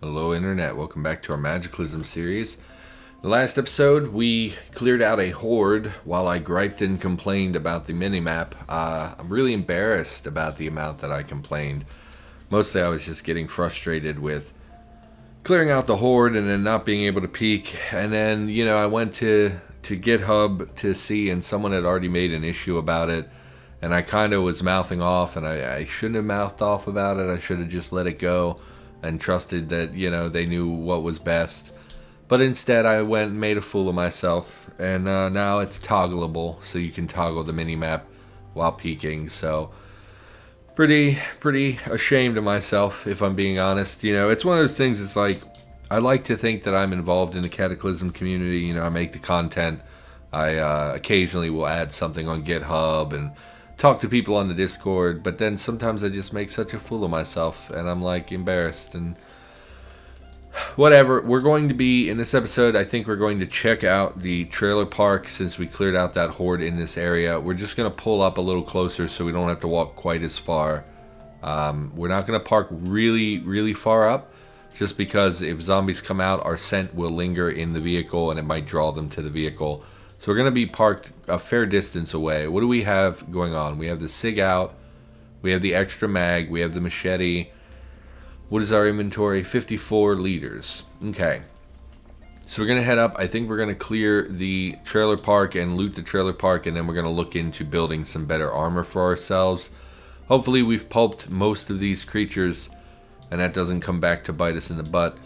Hello Internet, welcome back to our Magiclysm series. The last episode, we cleared out a horde while I griped and complained about the minimap. I'm really embarrassed about the amount that I complained. Mostly I was just getting frustrated with clearing out the horde and then not being able to peek. And then, I went to GitHub to see, and someone had already made an issue about it. And I kind of was mouthing off, and I shouldn't have mouthed off about it. I should have just let it go and trusted that, they knew what was best. But instead, I went and made a fool of myself, and now it's toggleable, so you can toggle the minimap while peeking. So, pretty ashamed of myself, if I'm being honest. It's one of those things. It's like I like to think that I'm involved in the Cataclysm community. I make the content. I occasionally will add something on GitHub and talk to people on the Discord, but then sometimes I just make such a fool of myself, and I'm like embarrassed and whatever. We're going to be in this episode, I think we're going to check out the trailer park since we cleared out that horde in this area. We're just going to pull up a little closer so we don't have to walk quite as far. We're not going to park really far up, just because if zombies come out, our scent will linger in the vehicle and it might draw them to the vehicle. So we're going to be parked a fair distance away. What do we have going on? We have the SIG out. We have the extra mag. We have the machete. What is our inventory? 54 liters. Okay. So we're going to head up. I think we're going to clear the trailer park and loot the trailer park, and then we're going to look into building some better armor for ourselves. Hopefully we've pulped most of these creatures, and that doesn't come back to bite us in the butt.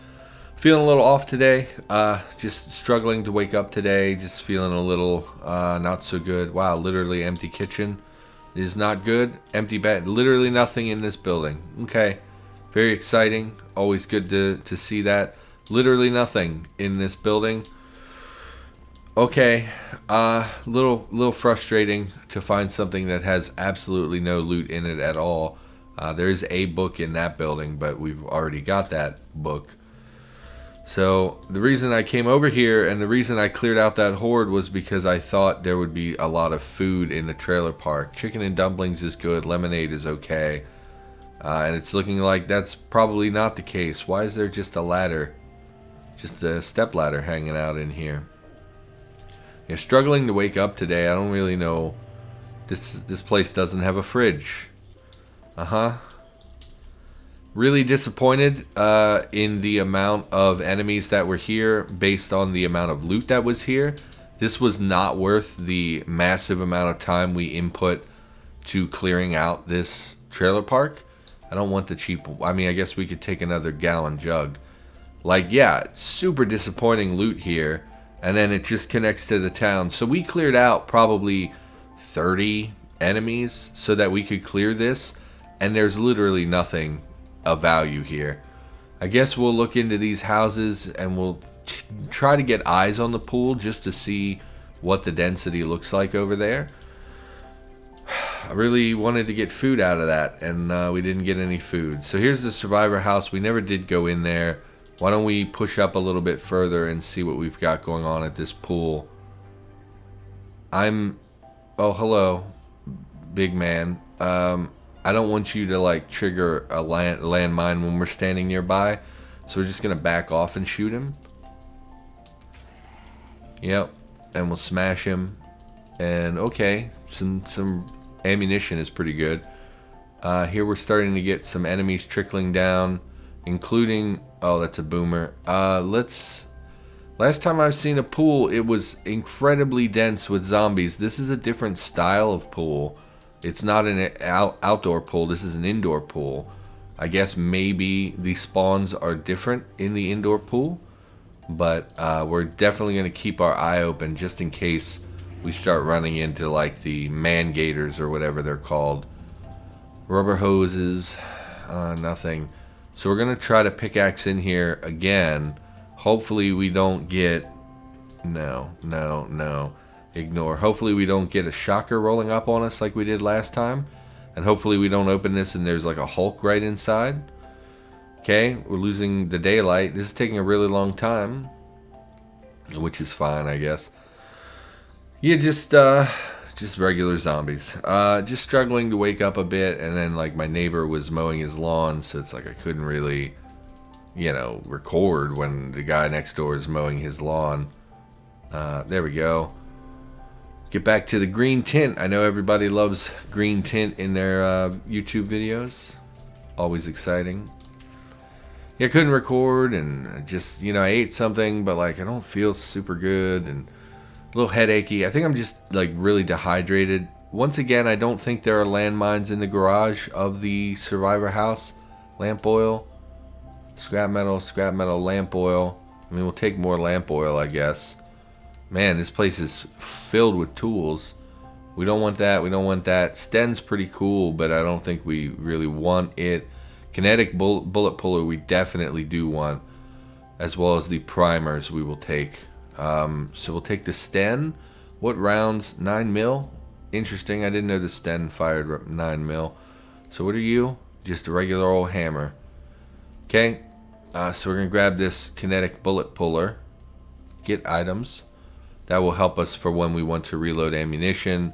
Feeling a little off today, just struggling to wake up today, just feeling a little not so good. Wow, literally empty kitchen is not good. Empty bed, literally nothing in this building. Okay, very exciting, always good to see that. Literally nothing in this building. Okay, little frustrating to find something that has absolutely no loot in it at all. There's a book in that building, but we've already got that book. So the reason I came over here and the reason I cleared out that horde was because I thought there would be a lot of food in the trailer park. Chicken and dumplings is good, lemonade is okay, and it's looking like that's probably not the case. Why is there just a ladder, just a step ladder hanging out in here? Yeah, struggling to wake up today. I don't really know. This place doesn't have a fridge. Really disappointed in the amount of enemies that were here based on the amount of loot that was here. This was not worth the massive amount of time we input to clearing out this trailer park. I don't want the cheap... I mean, I guess we could take another gallon jug. Like, yeah, super disappointing loot here. And then it just connects to the town. So we cleared out probably 30 enemies so that we could clear this. And there's literally nothing of value here. I guess we'll look into these houses and we'll try to get eyes on the pool just to see what the density looks like over there. I really wanted to get food out of that, and we didn't get any food. So here's the survivor house. We never did go in there. Why don't we push up a little bit further and see what we've got going on at this pool? Oh, hello, big man. I don't want you to like trigger a landmine when we're standing nearby, so we're just gonna back off and shoot him. Yep, and we'll smash him. And okay, some ammunition is pretty good. Here we're starting to get some enemies trickling down, including, oh, that's a boomer. Last time I've seen a pool, it was incredibly dense with zombies. This is a different style of pool. It's not an outdoor pool. This is an indoor pool. I guess maybe the spawns are different in the indoor pool, but we're definitely going to keep our eye open just in case we start running into like the man gators or whatever they're called. Rubber hoses, nothing. So we're going to try to pickaxe in here again. Hopefully we don't get... No. Ignore. Hopefully we don't get a shocker rolling up on us like we did last time. And hopefully we don't open this and there's like a Hulk right inside. Okay, we're losing the daylight. This is taking a really long time, which is fine, I guess. Yeah, just regular zombies. Just struggling to wake up a bit, and then like my neighbor was mowing his lawn, so it's like I couldn't really you know, record when the guy next door is mowing his lawn. There we go. Get back to the green tint. I know everybody loves green tint in their YouTube videos. Always exciting. Yeah, I couldn't record, and just, you know, I ate something, but like I don't feel super good and a little headachy. I think I'm just like really dehydrated. Once again, I don't think there are landmines in the garage of the survivor house. Lamp oil, scrap metal, lamp oil. I mean, we'll take more lamp oil, I guess. Man, this place is filled with tools. We don't want that. We don't want that. Sten's pretty cool, but I don't think we really want it. Kinetic bullet puller we definitely do want, as well as the primers we will take. So we'll take the Sten. What rounds? 9 mil? Interesting. I didn't know the Sten fired 9 mil. So what are you? Just a regular old hammer. Okay. So we're going to grab this kinetic bullet puller. Get items. That will help us for when we want to reload ammunition.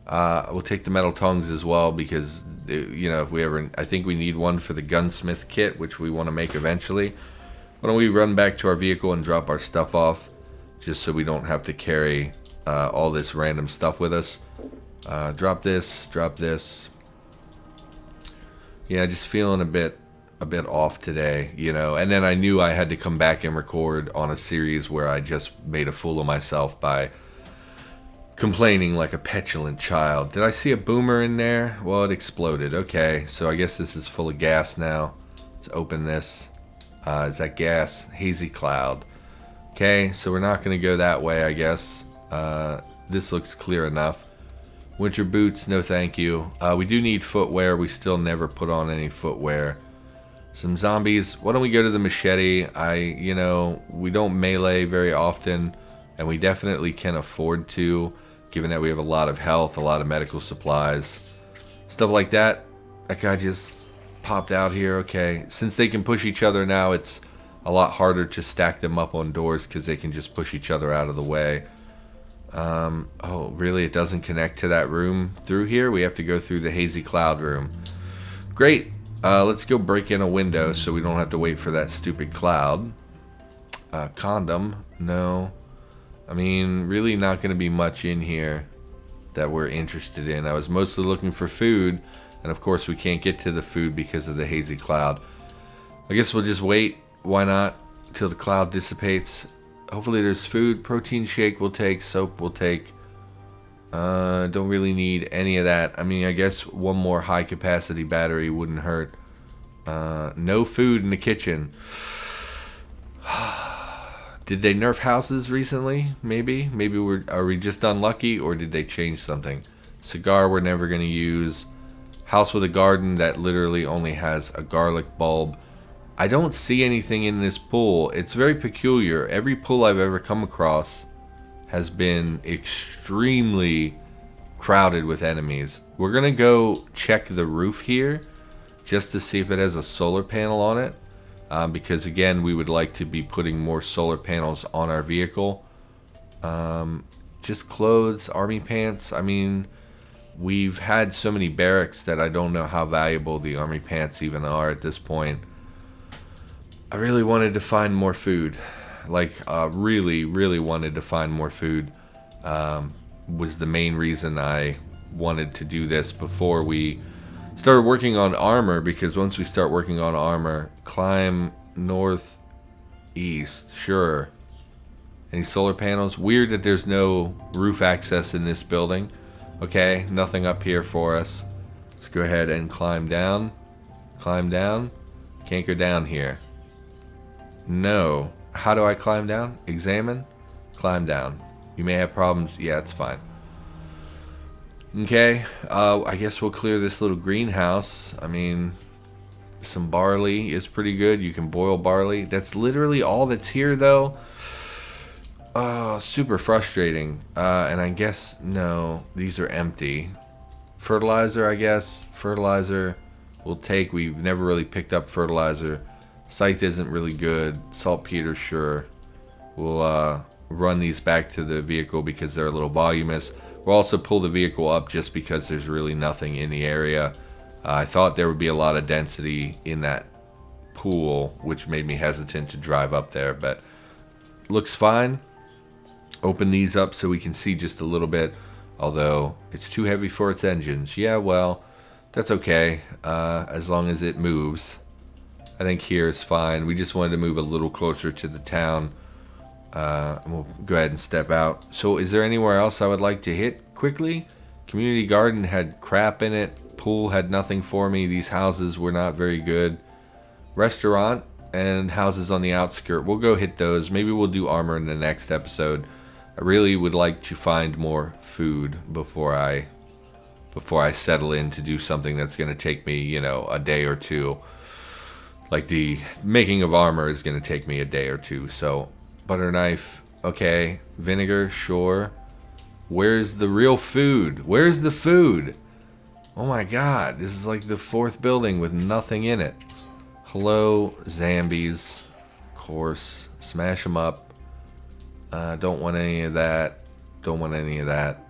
We'll take the metal tongs as well because, you know, if we ever... I think we need one for the gunsmith kit, which we want to make eventually. Why don't we run back to our vehicle and drop our stuff off, just so we don't have to carry all this random stuff with us. Drop this, drop this. Yeah, just feeling a bit off today, you know. And then I knew I had to come back and record on a series where I just made a fool of myself by complaining like a petulant child. Did I see a boomer in there? Well, it exploded. Okay, so I guess this is full of gas now. Let's open this. Is that gas? Hazy cloud. Okay, so we're not going to go that way, I guess. This looks clear enough. Winter boots, no thank you. We do need footwear. We still never put on any footwear. Some zombies. Why don't we go to the machete? You know, we don't melee very often, and we definitely can afford to, given that we have a lot of health, a lot of medical supplies, stuff like that. That guy just popped out here. Okay, since they can push each other now, it's a lot harder to stack them up on doors because they can just push each other out of the way. Oh, really? It doesn't connect to that room through here? We have to go through the hazy cloud room. Great. Let's go break in a window so we don't have to wait for that stupid cloud. Condom? No. I mean, really not going to be much in here that we're interested in. I was mostly looking for food, and of course we can't get to the food because of the hazy cloud. I guess we'll just wait. Why not? Till the cloud dissipates. Hopefully there's food. Protein shake we'll take. Soap we'll take. Don't really need any of that. I mean, I guess one more high capacity battery wouldn't hurt. No food in the kitchen. Did they nerf houses recently? Maybe are we just unlucky, or did they change something? Cigar we're never going to use. House with a garden that literally only has a garlic bulb. I don't see anything in this pool. It's very peculiar. Every pool I've ever come across has been extremely crowded with enemies. We're gonna go check the roof here just to see if it has a solar panel on it, because again, we would like to be putting more solar panels on our vehicle. Just clothes, army pants. I mean, we've had so many barracks that I don't know how valuable the army pants even are at this point. I really wanted to find more food. Like, really wanted to find more food. Was the main reason I wanted to do this before we started working on armor, because once we start working on armor, climb northeast, sure. Any solar panels? Weird that there's no roof access in this building. Okay, nothing up here for us. Let's go ahead and climb down. Climb down. Can't go down here. No. How do I climb down? Examine. Climb down. You may have problems. Yeah, it's fine. Okay. I guess we'll clear this little greenhouse. I mean, some barley is pretty good. You can boil barley. That's literally all that's here, though. Super frustrating. And I guess, no, these are empty. Fertilizer, I guess. Fertilizer we'll take. We've never really picked up fertilizer. Scythe isn't really good. Saltpeter, sure. We'll run these back to the vehicle because they're a little voluminous. We'll also pull the vehicle up just because there's really nothing in the area. I thought there would be a lot of density in that pool, which made me hesitant to drive up there, but looks fine. Open these up so we can see just a little bit, although it's too heavy for its engines. Yeah, well, that's okay, as long as it moves. I think here is fine. We just wanted to move a little closer to the town. And we'll go ahead and step out. So is there anywhere else I would like to hit quickly? Community garden had crap in it. Pool had nothing for me. These houses were not very good. Restaurant and houses on the outskirt. We'll go hit those. Maybe we'll do armor in the next episode. I really would like to find more food before I settle in to do something that's going to take me, you know, a day or two. Like the making of armor is going to take me a day or two. So butter knife, okay. Vinegar, sure. Where's the real food? Where's the food? Oh my god, this is like the 4th building with nothing in it. Hello, zombies. Of course, smash them up. Don't want any of that. Don't want any of that.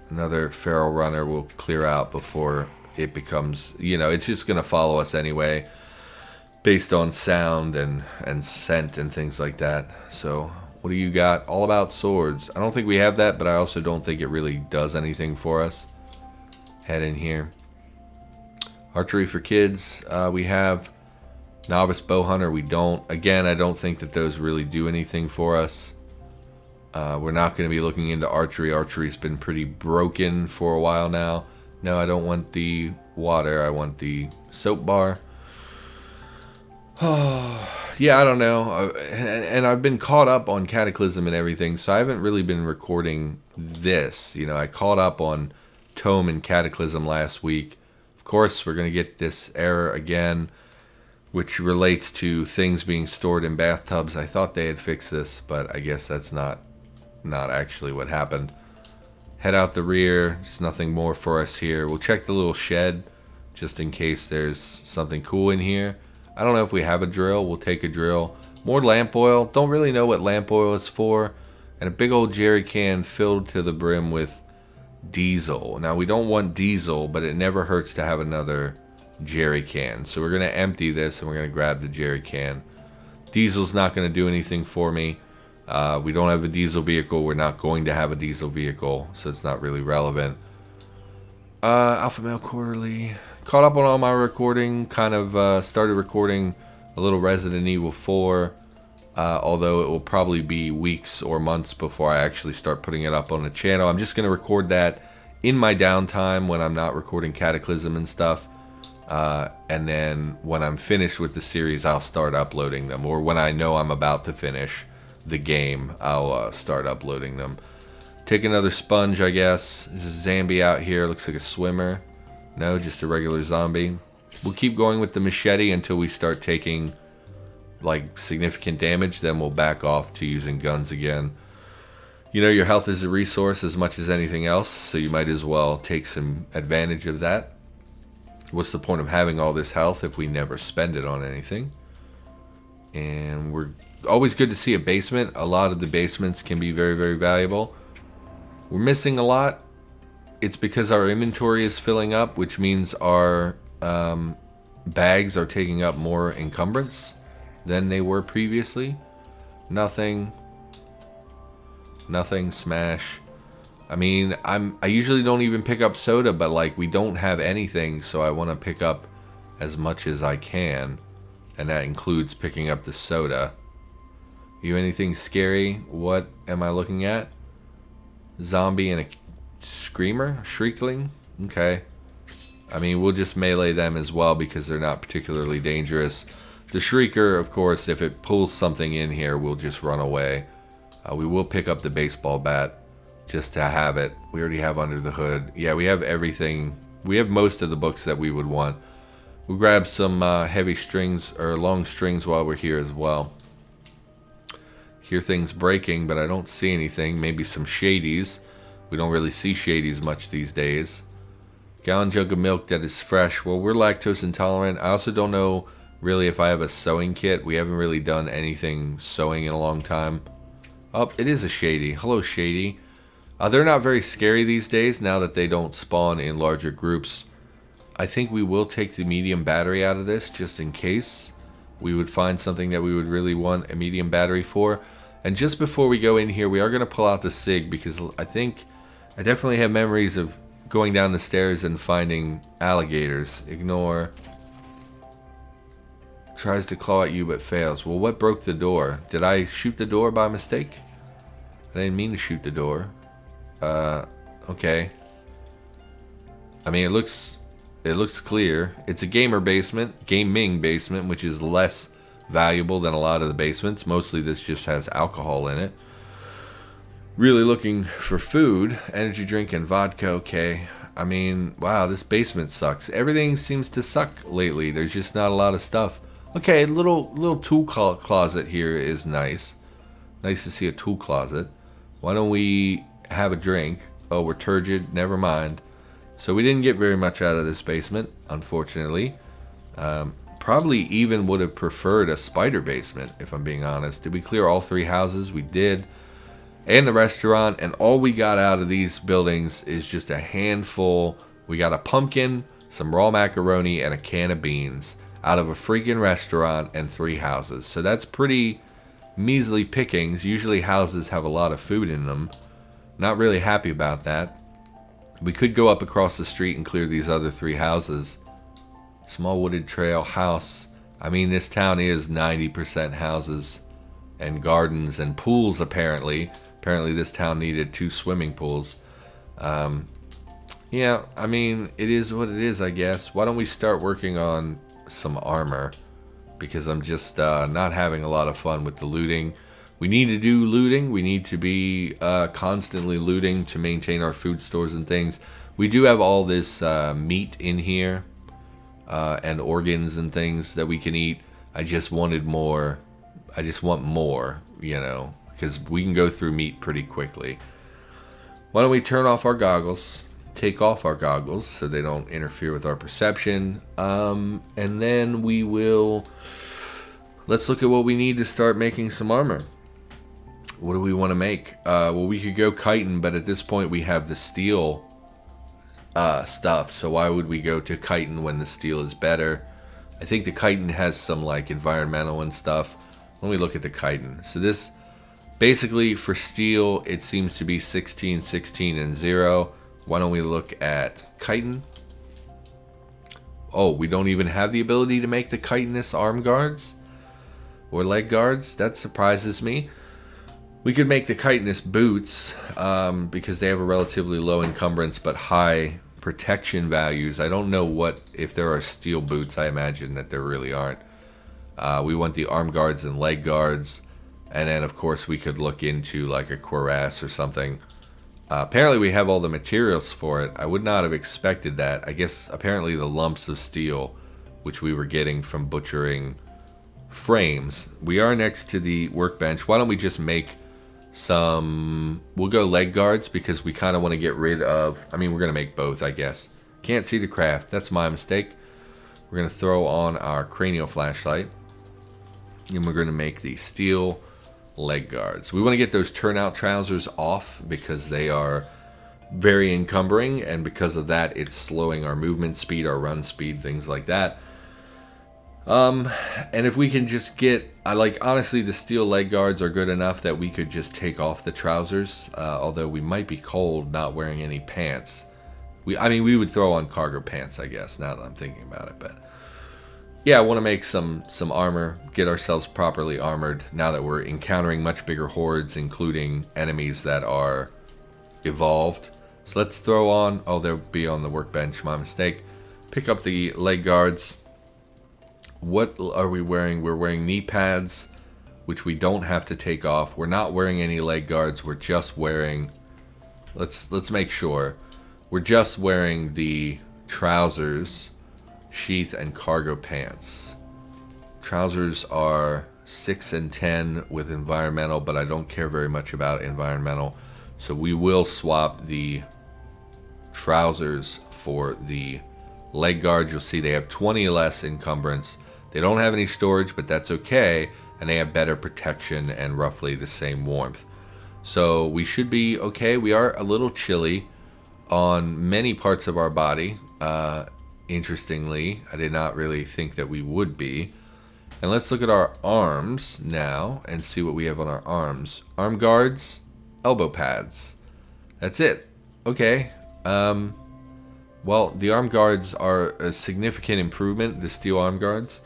Another feral runner will clear out before it becomes, you know, it's just going to follow us anyway, based on sound and scent and things like that. So what do you got? All about swords. I don't think we have that, but I also don't think it really does anything for us. Head in here. Archery for kids. We have novice bow hunter. We don't. Again, I don't think that those really do anything for us. We're not going to be looking into archery. Archery's been pretty broken for a while now. No, I don't want the water. I want the soap bar. Oh, yeah, I don't know. And I've been caught up on Cataclysm and everything, so I haven't really been recording this. You know, I caught up on Tome and Cataclysm last week. Of course, we're going to get this error again, which relates to things being stored in bathtubs. I thought they had fixed this, but I guess that's not actually what happened. Head out the rear. There's nothing more for us here. We'll check the little shed just in case there's something cool in here. I don't know if we have a drill. We'll take a drill. More lamp oil. Don't really know what lamp oil is for. And a big old jerry can filled to the brim with diesel. Now, we don't want diesel, but it never hurts to have another jerry can. So we're going to empty this and we're going to grab the jerry can. Diesel's not going to do anything for me. We don't have a diesel vehicle. We're not going to have a diesel vehicle, so it's not really relevant. Alpha Male Quarterly. Caught up on all my recording. Kind of started recording a little Resident Evil 4. Although it will probably be weeks or months before I actually start putting it up on the channel. I'm just going to record that in my downtime when I'm not recording Cataclysm and stuff. And then when I'm finished with the series, I'll start uploading them. Or when I know I'm about to finish the game, I'll start uploading them. Take another sponge, I guess. There's a zombie out here. Looks like a swimmer. No, just a regular zombie. We'll keep going with the machete until we start taking like significant damage. Then we'll back off to using guns again. You know, your health is a resource as much as anything else, so you might as well take some advantage of that. What's the point of having all this health if we never spend it on anything? And we're always good to see a basement. A lot of the basements can be very, very valuable. We're missing a lot. It's because our inventory is filling up, which means our bags are taking up more encumbrance than they were previously. Nothing, smash. I mean, I usually don't even pick up soda, but like we don't have anything, so I want to pick up as much as I can, and that includes picking up the soda. You anything scary? What am I looking at? Zombie and a screamer? Shriekling? Okay. I mean, we'll just melee them as well because they're not particularly dangerous. The shrieker, of course, if it pulls something in here, we'll just run away. We will pick up the baseball bat just to have it. We already have Under the Hood. Yeah, we have everything. We have most of the books that we would want. We'll grab some heavy strings or long strings while we're here as well. Hear things breaking, but I don't see anything. Maybe some shadies. We don't really see shadies much these days. Gallon jug of milk that is fresh. Well, we're lactose intolerant. I also don't know really if I have a sewing kit. We haven't really done anything sewing in a long time. Oh, it is a shady. Hello, shady. They're not very scary these days now that they don't spawn in larger groups. I think we will take the medium battery out of this just in case. we would find something that we would really want a medium battery for. And just before we go in here, we are going to pull out the SIG, because I think I definitely have memories of going down the stairs and finding alligators. Ignore. Tries to claw at you but fails. Well, what broke the door? Did I shoot the door by mistake? I didn't mean to shoot the door. Okay. I mean, it looks clear. It's a gaming basement, which is less valuable than a lot of the basements. Mostly this just has alcohol in it. Really looking for food, energy drink and vodka. Okay. I mean, wow, this basement sucks. Everything seems to suck lately. There's just not a lot of stuff. Okay, little tool closet here is nice. Nice to see a tool closet. Why don't we have a drink? Oh, we're turgid. Never mind. So we didn't get very much out of this basement, unfortunately. Probably even would have preferred a spider basement, if I'm being honest. Did we clear all 3 houses? We did. And the restaurant. And all we got out of these buildings is just a handful. We got a pumpkin, some raw macaroni, and a can of beans out of a freaking restaurant and 3 houses. So that's pretty measly pickings. Usually houses have a lot of food in them. Not really happy about that. We could go up across the street and clear these other 3 houses. Small wooded trail, house. I mean, this town is 90% houses and gardens and pools, apparently. Apparently this town needed 2 swimming pools. Yeah, I mean, it is what it is, I guess. Why don't we start working on some armor? Because I'm just not having a lot of fun with the looting. We need to do looting. We need to be constantly looting to maintain our food stores and things. We do have all this meat in here and organs and things that we can eat. I just wanted more. I just want more, you know, because we can go through meat pretty quickly. Why don't we turn off our goggles? Take off our goggles so they don't interfere with our perception. And then we will... Let's look at what we need to start making some armor. What do we want to make? Well, we could go chitin, but at this point we have the steel stuff. So why would we go to chitin when the steel is better? I think the chitin has some like environmental and stuff. When we look at the chitin. So this, basically for steel, it seems to be 16, 16, and 0. Why don't we look at chitin? Oh, we don't even have the ability to make the chitinous arm guards? Or leg guards? That surprises me. We could make the chitinous boots because they have a relatively low encumbrance but high protection values. I don't know if there are steel boots. I imagine that there really aren't. We want the arm guards and leg guards. And then, of course, we could look into like a cuirass or something. Apparently, we have all the materials for it. I would not have expected that. I guess apparently the lumps of steel, which we were getting from butchering frames. We are next to the workbench. Why don't we just make some... We'll go leg guards because we kind of want to get rid of... I mean, we're going to make both, I guess. Can't see the craft. That's my mistake. We're going to throw on our cranial flashlight. And we're going to make the steel leg guards. We want to get those turnout trousers off because they are very encumbering, and because of that it's slowing our movement speed, our run speed, things like that. And if we can just get, honestly the steel leg guards are good enough that we could just take off the trousers, although we might be cold not wearing any pants. We would throw on cargo pants, I guess, now that I'm thinking about it. But yeah, I want to make some armor, get ourselves properly armored now that we're encountering much bigger hordes, including enemies that are evolved. So let's throw on, oh, they'll be on the workbench, my mistake. Pick up the leg guards. What are we wearing? We're wearing knee pads, which we don't have to take off. We're not wearing any leg guards. We're just wearing, let's make sure. We're just wearing the trousers, sheath, and cargo pants. Trousers are 6 and 10 with environmental, but I don't care very much about environmental. So we will swap the trousers for the leg guards. You'll see they have 20 less encumbrance. They don't have any storage, but that's okay. And they have better protection and roughly the same warmth. So we should be okay. We are a little chilly on many parts of our body. Interestingly, I did not really think that we would be. And let's look at our arms now and see what we have on our arms. Arm guards, elbow pads. That's it. Okay. Well, the arm guards are a significant improvement, the steel arm guards.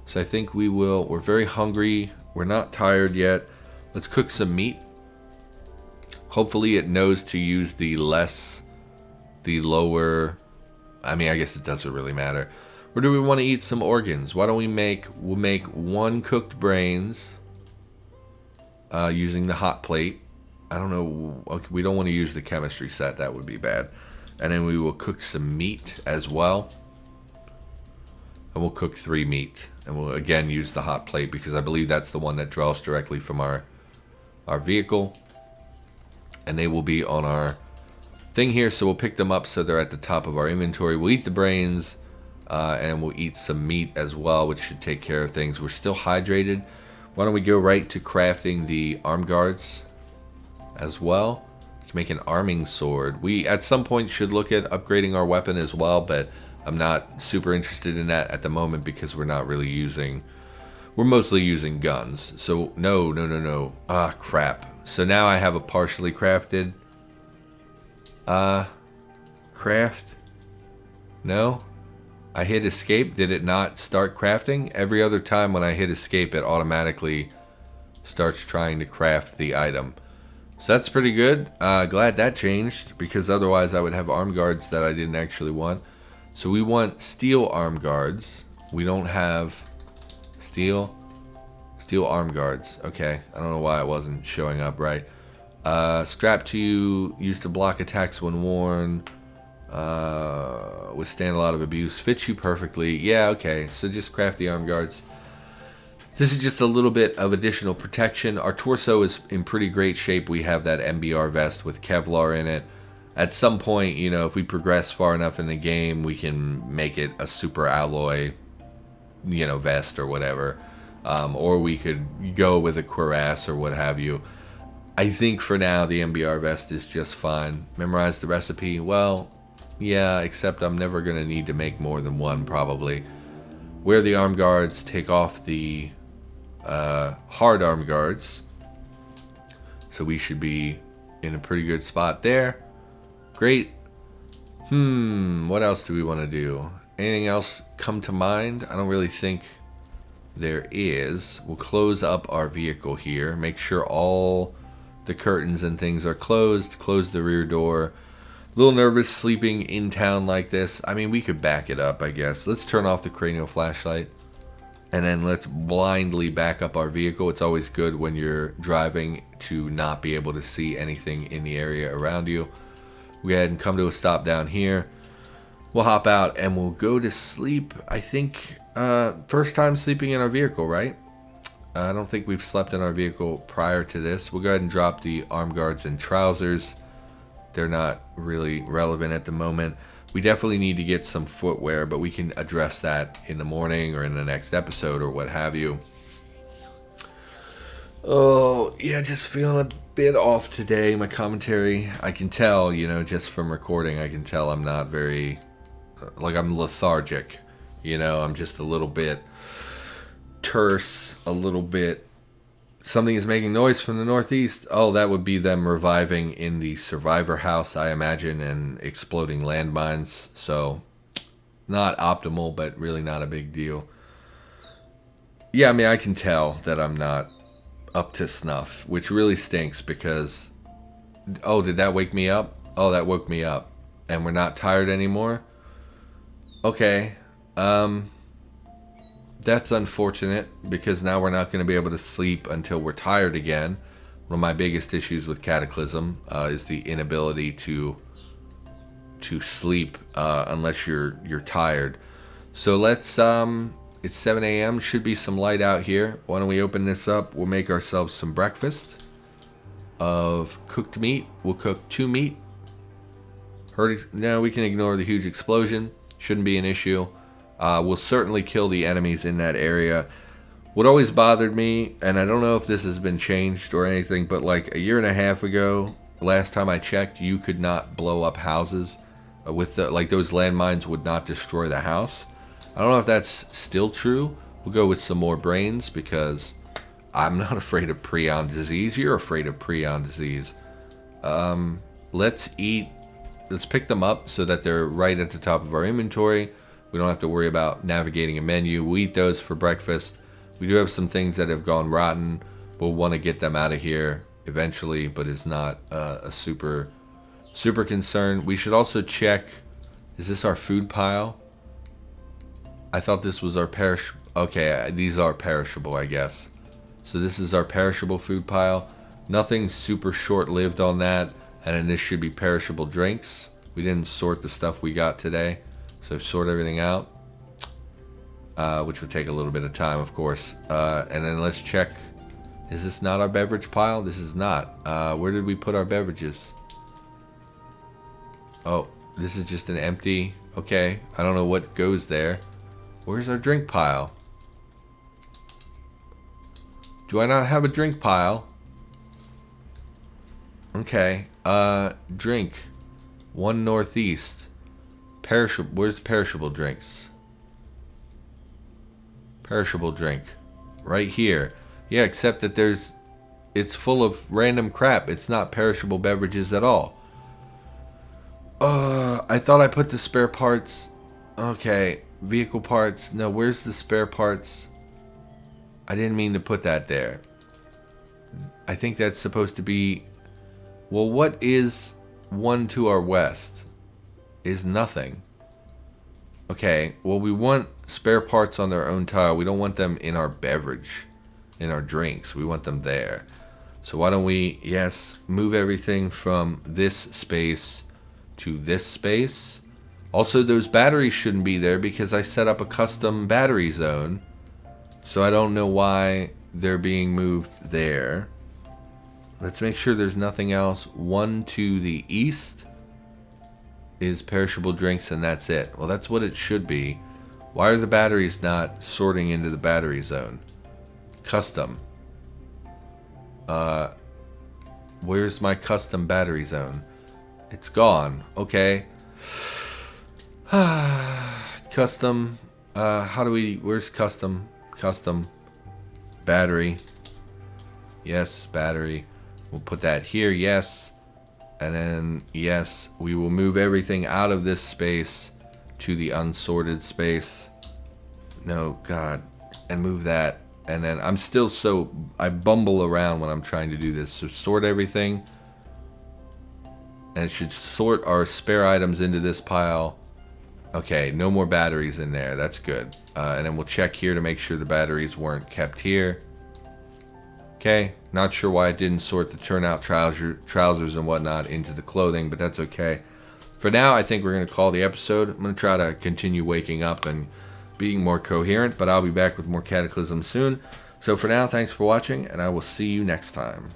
So I think we're very hungry. We're not tired yet. Let's cook some meat. Hopefully it knows to use the lower, I mean, I guess it doesn't really matter. Or do we want to eat some organs? Why don't we'll make 1 cooked brains using the hot plate. I don't know, okay, we don't want to use the chemistry set, that would be bad. And then we will cook some meat as well. And we'll cook 3 meat. And we'll again use the hot plate because I believe that's the one that draws directly from our vehicle. And they will be on our thing here, so we'll pick them up so they're at the top of our inventory. We'll eat the brains, and we'll eat some meat as well, which should take care of things. We're still hydrated. Why don't we go right to crafting the arm guards as well. We can make an arming sword. We at some point should look at upgrading our weapon as well, but I'm not super interested in that at the moment because we're mostly using guns. So no. Ah, crap. So now I have a partially crafted craft. No, I hit escape. Did it not start crafting? Every other time when I hit escape, it automatically starts trying to craft the item. So that's pretty good. Glad that changed because otherwise I would have arm guards that I didn't actually want. So we want steel arm guards. We don't have steel arm guards. Okay, I don't know why it wasn't showing up right. Strap to you, used to block attacks when worn. Withstand a lot of abuse. Fits you perfectly. Yeah, okay. So just craft the arm guards. This is just a little bit of additional protection. Our torso is in pretty great shape. We have that MBR vest with Kevlar in it. At some point, you know, if we progress far enough in the game, we can make it a super alloy, you know, vest or whatever. Or we could go with a cuirass or what have you. I think for now the MBR vest is just fine. Memorize the recipe? Well, yeah, except I'm never going to need to make more than 1 probably. Wear the arm guards, take off the hard arm guards. So we should be in a pretty good spot there. Great. What else do we want to do? Anything else come to mind? I don't really think there is. We'll close up our vehicle here. Make sure all the curtains and things are closed. Close the rear door. A little nervous sleeping in town like this. I mean, we could back it up, I guess. Let's turn off the cranial flashlight. And then let's blindly back up our vehicle. It's always good when you're driving to not be able to see anything in the area around you. We'll go ahead and come to a stop down here. We'll hop out and we'll go to sleep. I think first time sleeping in our vehicle, right? I don't think we've slept in our vehicle prior to this. We'll go ahead and drop the arm guards and trousers. They're not really relevant at the moment. We definitely need to get some footwear, but we can address that in the morning or in the next episode or what have you. Oh, yeah, just feeling a bit off today. My commentary, I can tell, you know, just from recording, I can tell I'm not very, like I'm lethargic. You know, I'm just a little bit terse, a little bit. Something is making noise from the northeast. Oh, that would be them reviving in the survivor house, I imagine, and exploding landmines. So, not optimal, but really not a big deal. Yeah, I mean, I can tell that I'm not up to snuff, which really stinks because... Oh, did that wake me up? Oh, that woke me up. And we're not tired anymore? Okay. That's unfortunate because now we're not going to be able to sleep until we're tired again. One of my biggest issues with Cataclysm is the inability to sleep unless you're tired. So let's it's 7 a.m. Should be some light out here. Why don't we open this up? We'll make ourselves some breakfast of cooked meat. We'll cook 2 meat. No, we can ignore the huge explosion. Shouldn't be an issue. We'll certainly kill the enemies in that area. What always bothered me, and I don't know if this has been changed or anything, but like 1.5 years ago, last time I checked, you could not blow up houses with the, like those landmines would not destroy the house. I don't know if that's still true, We'll go with some more brains because I'm not afraid of prion disease. You're afraid of prion disease. Let's pick them up so that they're right at the top of our inventory. We don't have to worry about navigating a menu. We'll eat those for breakfast. We do have some things that have gone rotten. We'll want to get them out of here eventually, but it's not a super concern. We should also check, is this our food pile? I thought this was our okay, these are perishable, I guess. So this is our perishable food pile. Nothing super short-lived on that. And then this should be perishable drinks. We didn't sort the stuff we got today. So sort everything out. Which would take a little bit of time, of course. And then let's check. Is this not our beverage pile? This is not. Where did we put our beverages? Oh, this is just an empty. Okay, I don't know what goes there. Where's our drink pile? Do I not have a drink pile? Okay. Drink. 1 northeast. Perishable. Where's perishable drinks? Perishable drink. Right here. Yeah, except that it's full of random crap. It's not perishable beverages at all. I thought I put the spare parts. Okay. Vehicle parts. No, where's the spare parts? I didn't mean to put that there. I think that's supposed to be... Well, what is 1 to our west? Is nothing. Okay, well, we want spare parts on their own tile. We don't want them in our beverage, in our drinks. We want them there. So why don't we, yes, move everything from this space to this space. Also, those batteries shouldn't be there because I set up a custom battery zone. So I don't know why they're being moved there. Let's make sure there's nothing else. 1 to the east is perishable drinks, and that's it. Well, that's what it should be. Why are the batteries not sorting into the battery zone? Custom. Where's my custom battery zone? It's gone. Okay. Custom. Where's custom? Custom. Battery. Yes, battery. We'll put that here, yes. And then, yes, we will move everything out of this space to the unsorted space. No, God. And move that. And then I'm still I bumble around when I'm trying to do this. So sort everything. And it should sort our spare items into this pile. Okay, no more batteries in there. That's good. And then we'll check here to make sure the batteries weren't kept here. Okay, not sure why I didn't sort the turnout trousers and whatnot into the clothing, but that's okay. For now, I think we're going to call the episode. I'm going to try to continue waking up and being more coherent, but I'll be back with more Cataclysm soon. So for now, thanks for watching, and I will see you next time.